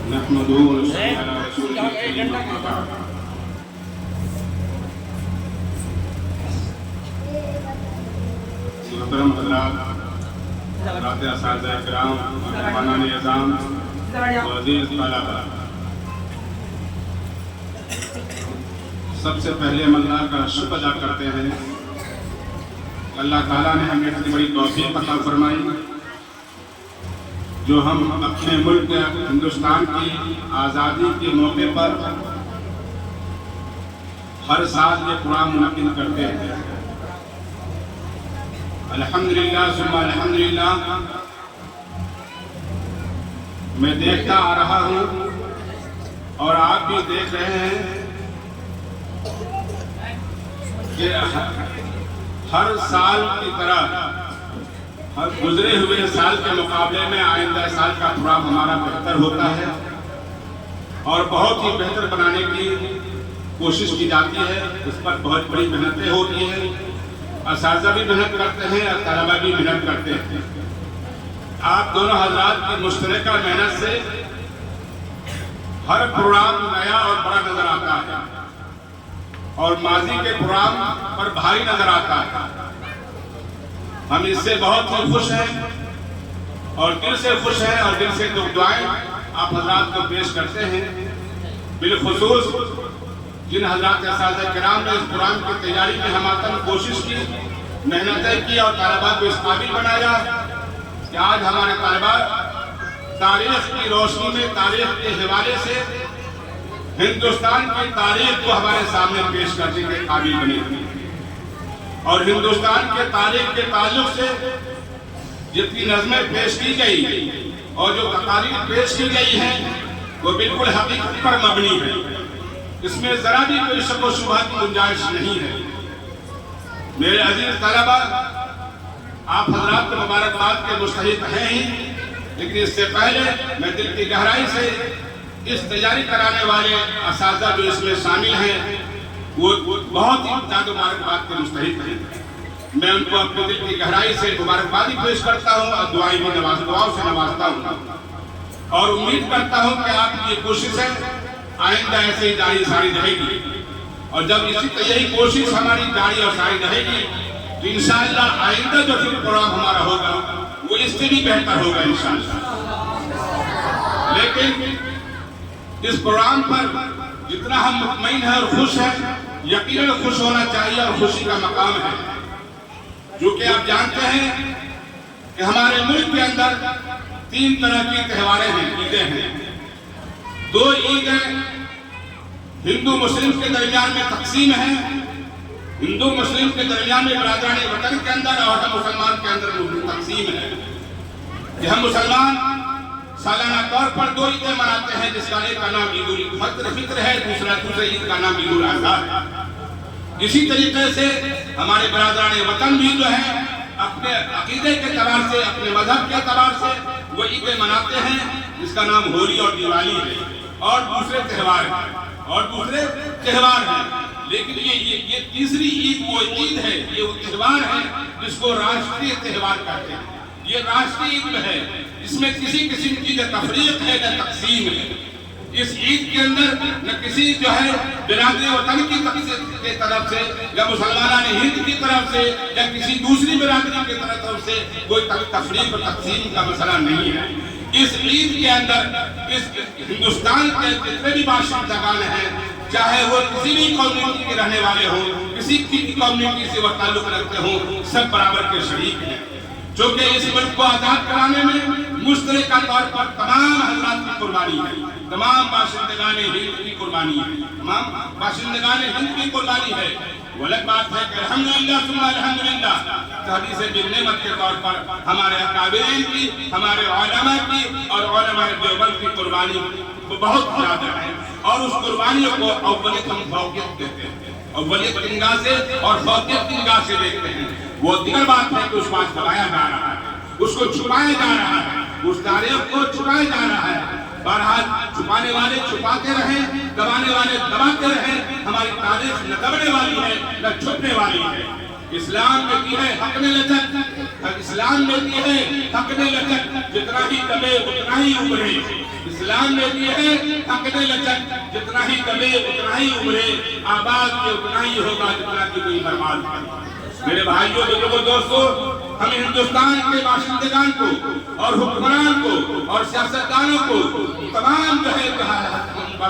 نحمده ونصلي على رسوله الكريم أما بعد. محترم حضرات اساتذہ کرام، مہمانان اعظام، عزیز طلباء، سب سے پہلے ہم اللہ کا شکر ادا کرتے ہیں. اللہ تعالیٰ نے ہمیں اتنی بڑی توفیق عطا فرمائی جو ہم اپنے ملک ہندوستان کی آزادی کے موقع پر ہر سال یہ پروگرام منعقد کرتے ہیں. الحمدللہ ثم الحمدللہ. میں دیکھتا آ رہا ہوں اور آپ بھی دیکھ رہے ہیں کہ ہر سال کی طرح ہر گزرے ہوئے سال کے مقابلے میں آئندہ سال کا پروگرام ہمارا بہتر ہوتا ہے اور بہت ہی بہتر بنانے کی کوشش کی جاتی ہے. اس پر بہت بڑی محنتیں ہوتی ہیں. اساتذہ بھی محنت کرتے ہیں اور طلبہ بھی محنت کرتے ہیں. آپ دونوں حضرات کی مشترکہ محنت سے ہر پروگرام نیا اور بڑا نظر آتا ہے اور ماضی کے پروگرام پر بھاری نظر آتا ہے. ہم اس سے بہت ہی خوش ہیں اور دل سے خوش ہیں اور دل سے دعائیں آپ حضرات کو پیش کرتے ہیں. بالخصوص جن حضرات اساتذہ کرام نے اس پروگرام کی تیاری میں ہمارا کوشش کی، محنتیں کی اور طلباء کو اس قابل بنایا کہ آج ہمارے طلباء تاریخ کی روشنی میں تاریخ کے حوالے سے ہندوستان کی تاریخ کو ہمارے سامنے پیش کرنے کے قابل بنے اور ہندوستان کے تاریخ کے تعلق سے جتنی نظمیں پیش کی گئی اور جو تقاریر پیش کی گئی ہیں وہ بالکل حقیقت پر مبنی ہے. اس میں ذرا بھی کوئی شک و شبہ کی گنجائش نہیں ہے. میرے عزیز طلبہ، آپ حضرات کو مبارکباد کے مستحق ہیں ہی، لیکن اس سے پہلے میں دل کی گہرائی سے اس تیاری کرانے والے اساتذہ جو اس میں شامل ہیں وہ بہت ہی زیادہ مبارکباد کے مستحق ہیں. میں ان کو اپنے دل کی گہرائی سے مبارکبادی پیش کرتا ہوں اور دعاؤں سے نوازتا ہوں اور امید کرتا ہوں کہ آپ کی یہ کوشش ہے آئندہ ایسے ہی جاری ساری رہے گی اور جب اسی یہی کوشش ہماری جاری اور ساری رہے گی تو انشاءاللہ آئندہ جو پھر پروگرام ہمارا ہوگا وہ اس سے بھی بہتر ہوگا انشاءاللہ. لیکن اس پروگرام پر جتنا ہم مطمئن ہیں اور خوش ہیں، یقیناً خوش ہونا چاہیے اور خوشی کا مقام ہے. جو کہ آپ جانتے ہیں کہ ہمارے ملک کے اندر 3 طرح کی تہواریں ہیں، عیدیں ہیں. 2 عیدیں ہندو مسلم کے درمیان میں تقسیم ہیں، ہندو مسلم کے درمیان میں برادران وطن کے اندر اور ہم مسلمان کے اندر تقسیم ہے کہ ہم مسلمان سالانہ طور پر 2 عیدیں مناتے ہیں، جس کا ایک کا نام عید الفطر ہے، دوسرے عید کا نام عید الاضحیٰ ہے. اسی طریقے سے ہمارے برادران وطن بھی جو ہیں اپنے عقیدے کے اعتبار سے، اپنے مذہب کے اعتبار سے وہ عیدیں مناتے ہیں، جس کا نام ہولی اور دیوالی ہے اور دوسرے تہوار ہیں. لیکن یہ تیسری عید وہ عید ہے، یہ وہ تہوار ہے جس کو راشٹری تہوار کہتے ہیں. یہ راشٹری عید میں ہے، اس میں کسی قسم کی نہ تفریق ہے نہ تقسیم ہے. اس عید کے اندر نہ کسی جو ہے برادری وطن کی طرف سے یا مسلمانان ہند کی طرف سے یا کسی دوسری برادری کی طرف سے کوئی تفریق اور تقسیم کا مسئلہ نہیں ہے. اس عید کے اندر اس ہندوستان کے جتنے بھی باشندگان ہیں، چاہے وہ کسی بھی کمیونٹی کے رہنے والے ہوں، کسی کی کمیونٹی سے وہ تعلق رکھتے ہوں، سب برابر کے شریک ہیں. جو کہ اس ملک کو آزاد کرانے میں مشترکہ طور پر تمام حضرات کی قربانی ہے، تمام باشندگان ہند کی قربانی ہے، تمام باشندگان ہند کی قربانی ہے. وہ الگ بات ہے کہ الحمدللہ ثم الحمدللہ حدیث بالنعمت کے طور پر ہمارے اکابرین کی، ہمارے علماء کی اور علماء دیوبند کی قربانی بہت زیادہ ہے اور اس قربانیوں کو اولیت ہم فوقیت دیتے ہیں، اولیت کی نگاہ سے اور فوقیت کی نگاہ سے دیکھتے ہیں. وہ دیگر بات ہے کہ اس کو دبایا جا رہا ہے، اس کو چھپایا جا رہا ہے، اس تاریخ کو چھپایا جا رہا ہے. بہرحال چھپانے والے چھپاتے رہیں، دبانے والے دباتے رہیں. ہماری تاریخ نہ دبنے والی ہے نہ چھپنے والی ہے. اسلام میں دین حق میں لچک، اسلام نے دی ہے حق نے لچک جتنا ہی دبے اتنا ہی ابھرے، اسلام نے دی ہے حق نے لچک جتنا ہی دبے اتنا ہی ابھرے، آباد کے اتنا ہی ہوگا جتنا کہ کوئی برباد کرے۔ میرے بھائیوں بزرگوں دوستو، ہم ہندوستان کے باشندگان کو اور حکمران کو اور سیاستدانوں کو تمام جو ہے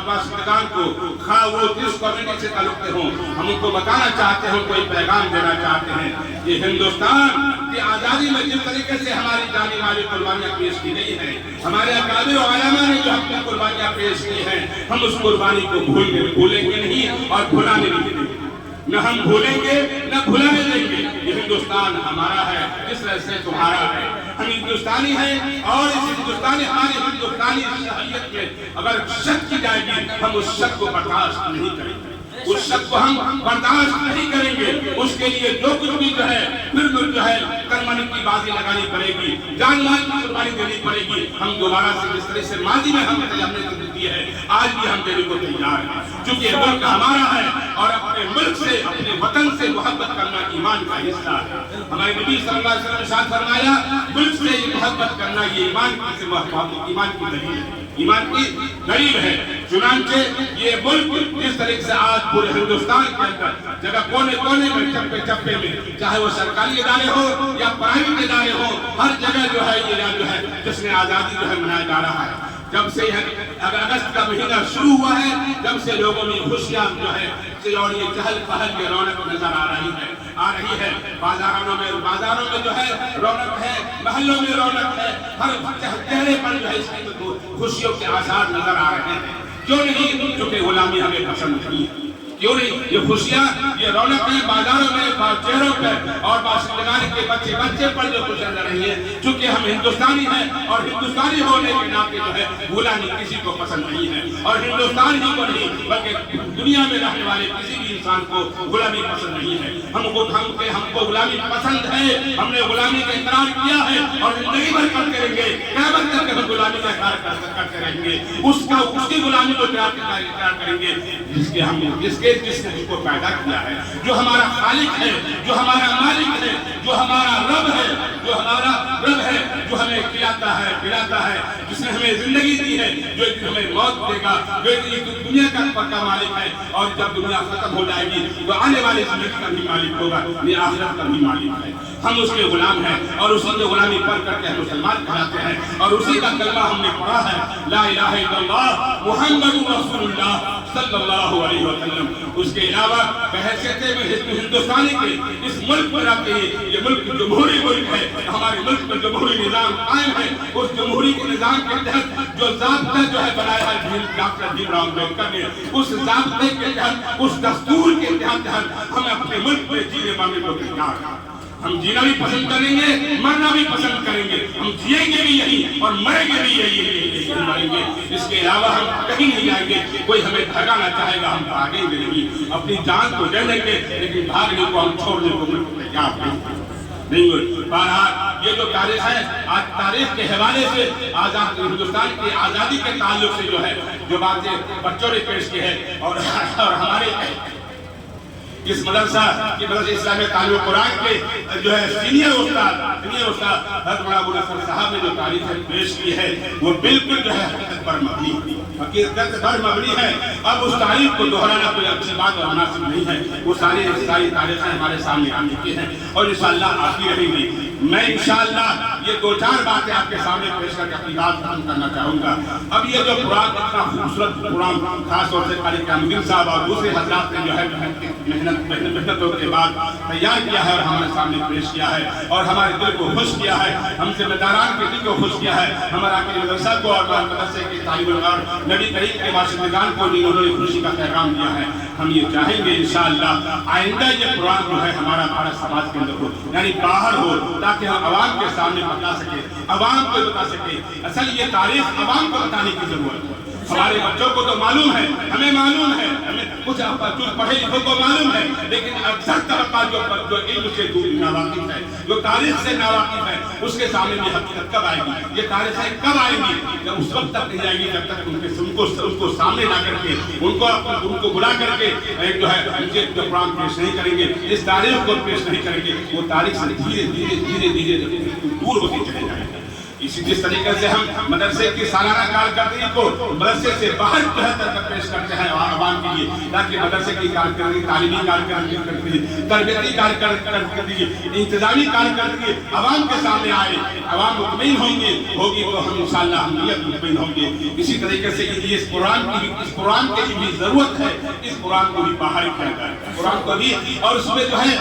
باشندگان کو خواہ وہ جس کمیونٹی سے تعلق ہوں، ہم ان کو بتانا چاہتے ہیں، کوئی پیغام دینا چاہتے ہیں کہ ہندوستان کی آزادی میں جس طریقے سے ہماری جانی والی قربانیاں پیش کی گئی ہیں، ہمارے اکابر و علماء نے جو اپنی قربانیاں پیش کی ہیں، ہم اس قربانی کو بھولیں گے نہیں اور بھلانے نہیں دیں گے، نہ ہم بھولیں گے نہ بھلانے دیں گے۔ یہ ہندوستان ہمارا ہے، جس طرح سے تمہارا ہے، ہم ہندوستانی ہیں، اور اس ہندوستانی ہماری ہندوستانی شخصیت میں اگر شک کی جائے گی، ہم اس شک کو برداشت نہیں کریں گے، اس شک کو ہم برداشت نہیں کریں گے۔ اس کے لیے جو کچھ بھی جو ہے پھر جو ہے کرمن کی بازی لگانی پڑے گی، جان مال کی قربانی دینی پڑے گی۔ ہم دوبارہ سے جس طرح سے ماضی میں ہم نے دی ہے، آج بھی ہم دینے کو تیار ہیں، چونکہ یہ ملک ہمارا ہے اور اپنے ملک سے اپنے وطن سے محبت کرنا ایمان کا حصہ ہے۔ ہمارے نبی صلی اللہ علیہ وسلم نے ارشاد فرمایا، ملک سے محبت کرنا یہ ایمان کی دلیل ہے، ایمان کی دلیل ہے۔ چنانچہ یہ ملک جس طریقے سے آج پورے ہندوستان کے اندر جگہ کونے کونے میں چپے چپے میں، چاہے وہ سرکاری ادارے ہو یا پرائیویٹ ادارے ہو، ہر جگہ جو ہے یہ جو ہے جشن آزادی جو ہے منایا جا رہا ہے۔ جب سے اگست کا مہینہ شروع ہوا ہے، جب سے لوگوں میں خوشیاں جو ہے اور یہ چہل پہل کی رونق نظر آ رہی ہے۔ بازاروں میں جو ہے رونق ہے، محلوں میں رونق ہے، ہر چہرے پر جو ہے اس کی خوشیوں کے آثار نظر آ رہے ہیں۔ کیوں نہیں؟ کیونکہ غلامی ہمیں پسند نہیں ہے۔ کیوں نہیں؟ یہ خوشیاں، یہ رونق ہے بازاروں میں، چہروں پر اور باشندگان کے بچے پر جو خوشیاں نظر رہی ہے، چونکہ ہم ہندوستانی ہیں اور ہندوستانی ہونے کے ناطے جو ہے غلامی کسی کو پسند نہیں ہے، اور ہندوستان ہی کو نہیں بلکہ دنیا میں رہنے والے کسی بھی انسان کو غلامی پسند نہیں ہے۔ ہم کو غلامی پسند ہے، ہم نے غلامی کا اقرار کیا ہے اور زندگی بھر کرتے رہیں گے، قیامت تک ہم غلامی کا اقرار کرتے رہیں گے، اس کی غلامی کو اقرار کریں گے جس نے اس کو پیدا کیا ہے، جو ہمارا خالق ہے، جو ہمارا مالک ہے، جو ہمارا رب ہے، جو ہمیں کھلاتا ہے پلاتا ہے، جس نے ہمیں زندگی دی ہے، جو ہمیں موت دے گا، جو دنیا کا پکا مالک ہے، اور جب دنیا ختم ہو جائے گی تو آنے والی زندگی کا بھی مالک ہوگا، یہ آخرت کا بھی مالک ہے۔ ہم اس کے غلام ہیں اور اسی کی غلامی پڑھ کر کے ہم مسلمان کہلاتے ہیں، اور اسی کا کلمہ ہم نے پڑھا ہے، لا الہ الا اللہ محمد رسول اللہ صلی اللہ علیہ وسلم۔ اس کے علاوہ بحیثیت میں ہندوستانی کے اس ملک میں رہتے ہیں، یہ ملک جمہوری ملک ہے، ہمارے ملک میں جمہوری نظام قائم ہے۔ اس جمہوری کے نظام کے تحت جو ضابطہ جو ہے بنایا ہے ڈاکٹر بھیم راؤ امبیڈکر نے، اس ضابطے کے تحت، اس دستور کے تحت ہم اپنے ملک میں جینے مرنے کو تیار ہیں۔ ہم جینا بھی پسند کریں گے، مرنا بھی پسند کریں گے، ہم جیئیں گے بھی یہی اور مریں گے بھی یہی مریں گے۔ اس کے علاوہ ہم کہیں نہیں جائیں گے، کوئی ہمیں بھگانا چاہے گا ہم بھاگیں گے نہیں، اپنی جان کو دے دیں گے لیکن بھاگنے کو ہم چھوڑنے کو تیار نہیں ہوئے۔ بہرحال یہ جو تاریخ ہے، آج تاریخ کے حوالے سے آزاد ہندوستان کی آزادی کے تعلق سے جو ہے جو باتیں بچوں نے پیش کی ہے، اور ہمارے اس مدرسہ اسلامی تعلیم قرآن کے جو ہے سینئر استاد حضرت مولانا ابو نصر صاحب نے جو تاریخ پیش کی ہے، وہ بالکل جو ہے حقیقت پر مبنی ہے۔ اب اس تاریخ کو دہرانا کوئی اچھی بات اور مناسب نہیں ہے، وہ ساری تاریخیں ہمارے سامنے آ چکی ہیں اور انشاءاللہ آتی رہیں گی۔ میں انشاءاللہ یہ دو چار باتیں آپ کے سامنے پیش کر کے اپنی بات ختم کرنا چاہوں گا۔ اب یہ جو قرآن اتنا خوبصورت قرآن، خاص طور سے قاری کامل صاحب اور دوسرے حضرات نے جو ہے محنتوں کے بعد تیار کیا ہے اور ہمارے سامنے پیش کیا ہے اور ہمارے دل کو خوش کیا ہے، ہم ذمہ داران کے دل کو خوش کیا ہے، ہمارا مدرسہ کو اور مدرسے کے طالب اور نبی کریم کے باشندگان کو انہوں نے خوشی کا پیغام دیا ہے۔ ہم یہ چاہیں گے انشاءاللہ آئندہ یہ قرآن جو ہے ہمارا بھارت سماج کے اندر ہو، یعنی باہر ہو، تاکہ ہم عوام کے سامنے بتا سکے، عوام کو بتا سکے۔ اصل یہ تاریخ عوام کو بتانے کی ضرورت ہے، ہمارے بچوں کو تو معلوم ہے، ہمیں معلوم ہے، ہمیں کچھ پڑھے لکھوں کو معلوم ہے، لیکن اکثر طبقہ جو علم سے ناواقف ہے، جو تاریخ سے ناواقف ہے، اس کے سامنے یہ حقیقت کب آئے گی، یہ تاریخیں کب آئیں گی؟ جب اس وقت تک نہیں آئے گی جب تک ان کو سامنے لا کر کے ان کو بلا کر کے جو ہے ان کے قرآن پیش نہیں کریں گے، اس تاریخ کو پیش نہیں کریں گے، وہ تاریخ سے دھیرے دھیرے دور ہوتے چلے جائیں گے۔ جس طریقے سے ہم مدرسے کی سالانہ کارکردگی کو مدرسے سے باہر پیش کرتے ہیں عوام کے لیے، تاکہ مدرسے کی کارکردگی، تعلیمی کارکردگی، تربیتی کارکردگی، انتظامی کارکردگی عوام کے سامنے آئے، عوام مطمئن ہوگی تو ہم انشاءاللہ ہم مطمئن ہوں گے۔ اسی طریقے سے اس قرآن کی بھی ضرورت ہے، اس قرآن کو بھی باہر کیا جائے، قرآن کو بھی، اور اس میں جو ہے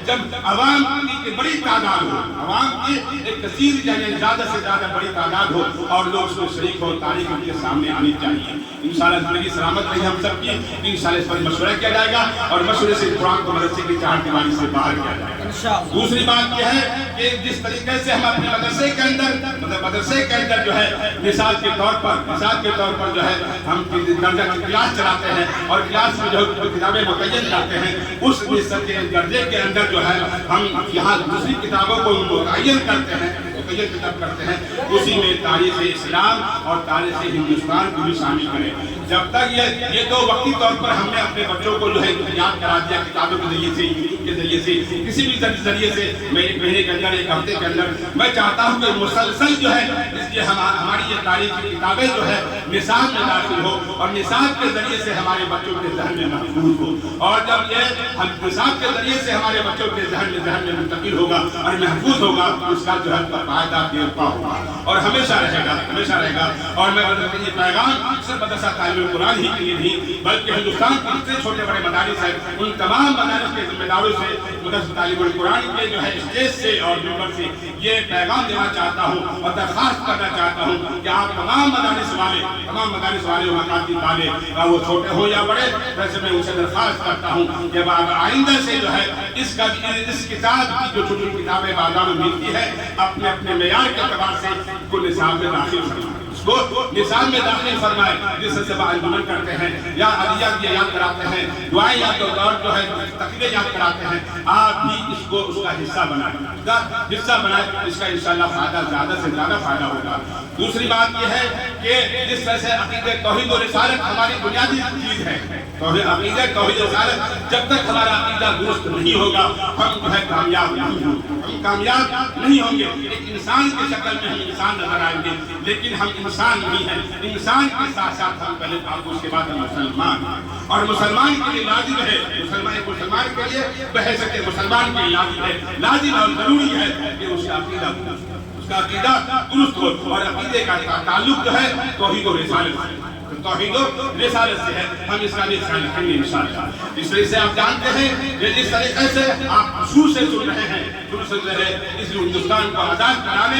جب عوام کی بڑی تعداد ہو، عوام کی ایک کثیر یعنی زیادہ سے زیادہ بڑی تعداد ہو اور لوگ اس میں شریک ہو، تاریخ ان کے سامنے آنی چاہیے۔ انشاءاللہ زندگی سلامت رہی ہم سب کی، انشاءاللہ اس پر مشورہ کیا جائے گا اور مشورے سے قرآن کو مدرسے کی چار دیواری سے باہر کیا جائے گا۔ دوسری بات یہ ہے کہ جس طریقے سے ہم اپنے مدرسے کے اندر جو ہے مثال کے طور پر جو ہے ہم درجہ کی کلاس چلاتے ہیں اور کلاس میں جو کتابیں متعین کرتے ہیں، اس درجے کے اندر جو ہے ہم یہاں دوسری کتابوں کو متعین کرتے ہیں، اسی میں تاریخ اسلام اور تاریخ ہندوستان کو بھی شامل کریں۔ جب تک یہ دو وقتی طور پر ہم نے اپنے بچوں کو جو ہے یاد کرا دیا کتابوں کے ذریعے سے، یوٹیوب کے ذریعے سے، کسی بھی ذریعے سے، میں ایک مہینے کے اندر، ایک ہفتے کے اندر میں چاہتا ہوں کہ مسلسل جو ہے اس لیے ہماری یہ تاریخ کی کتابیں جو ہے نصاب میں داخل ہو اور نصاب کے ذریعے سے ہمارے بچوں کے ذہن میں محفوظ ہو، اور جب یہ نصاب کے ذریعے سے ہمارے بچوں کے ذہن میں منتقل ہوگا اور محفوظ ہوگا، اس کا جو ہے فائدہ دیرپا ہوگا اور ہمیشہ رہے گا۔ اور میں یہ پیغام صرف مدرسہ تعلیم قرآن ہی کے لیے نہیں بلکہ ہندوستان کے جتنے چھوٹے بڑے مدارس ہیں ان تمام مدارس کے ذمہ داروں سے، مدرسہ تعلیم قرآن کے جو ہے اسٹیج سے اور ممبر سے یہ پیغام دینا چاہتا ہوں اور درخواست کرنا چاہتا ہوں کہ آپ تمام مدارس والے مقاصد والے، وہ چھوٹے ہوں یا بڑے، ویسے میں ان سے درخواست کرتا ہوں کہ آئندہ سے جو ہے اس کتاب کی جو چھوٹی کتابیں بازار میں ملتی ہے، اپنے معیار کے اعتبار سے کو نصاب میں داخل فرمائیں، اس کو نصاب میں داخل فرمائیں، جس سے انجمن کرتے ہیں یا عدیات یاد کراتے ہیں، دعائیں یاد اور جو ہے تقریریں یاد کراتے ہیں، آپ بھی اس کا حصہ بنائیں، اس کا انشاءاللہ زیادہ سے زیادہ فائدہ ہوگا۔ دوسری بات یہ ہے کہ جس طرح سے عقیدہ توحید و رسالت ہماری بنیادی چیز ہے، عقیدہ توحید و رسالت جب تک ہمارا عقیدہ درست نہیں ہوگا ہم جو ہے کامیاب نہیں ہوں گے۔ ایک انسان کی شکل میں ہم انسان نظر آئیں گے لیکن ہم انسان نہیں ہیں، انسان کے ساتھ ساتھ ہم پہلے اس کے بعد ہم مسلمان ہیں، اور مسلمان کے لیے لازم ہے، مسلمان کے لیے بحیثیت مسلمان کے لیے لازم اور ضروری ہے کہ اس کا عقیدہ درست ہو، اور عقیدے کا تعلق جو ہے توحید و رسالت سے ہے، ہم اس کا بھی خیال رکھیں گے انشاءاللہ۔ اس طرح سے آپ جانتے ہیں کہ جس طریقے سے آپ شروع سے سن رہے ہیں اس ہندوستان کو آزاد کرانے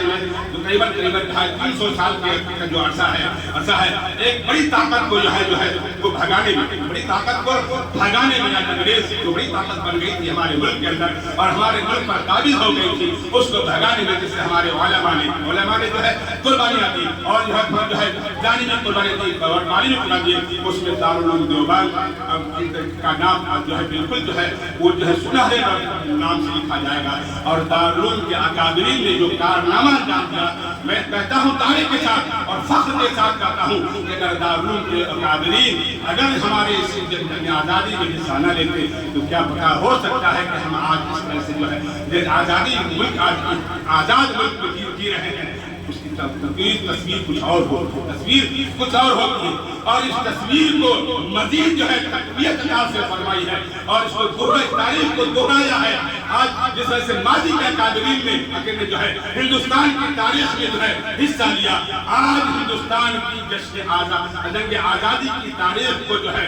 میں تو تقریباً 350 سال کا جو عرصہ ہے، ایک بڑی طاقت کو جو ہے وہ بھگانے میں انگریز جو بڑی طاقت بن گئی تھی ہمارے ملک کے اندر اور ہمارے ملک پر قابض ہو گئی تھی، اس کو بھگانے میں جس سے ہمارے علماء نے جو ہے قربانیاں دی اور جو ہے جانی میں قربانی دی اور مالی میں قربانی دی، اس میں دارالعلوم دیوبند کا نام جو ہے بالکل جو ہے وہ جو ہے سنہرے نام سے لکھا جائے گا، اور دارالعلوم کے اکابرین نے جو کارنامہ انجام دیا، میں کہتا ہوں دعوے کے ساتھ اور فخر کے ساتھ کہتا ہوں کہ اگر دارالعلوم کے اکابرین اگر ہمارے اس جنگ آزادی میں حصہ نہ لیتے تو کیا پتا ہو سکتا ہے کہ ہم آج اس طرح سے جو ہے آزادی ملک آزاد ملک میں جی رہے ہیں، اس کی تصویر کچھ اور ہوتی ہے، اور اس تصویر کو مزید جو ہے تقویت عطا سے فرمائی ہے اور اس کو تاریخ کو دہرایا ہے۔ آج جس طرح سے ماضی کے اکابرین نے جو ہے ہندوستان کی تاریخ میں جو ہے حصہ لیا، آج ہندوستان کی جنگ آزادی کی تاریخ کو جو ہے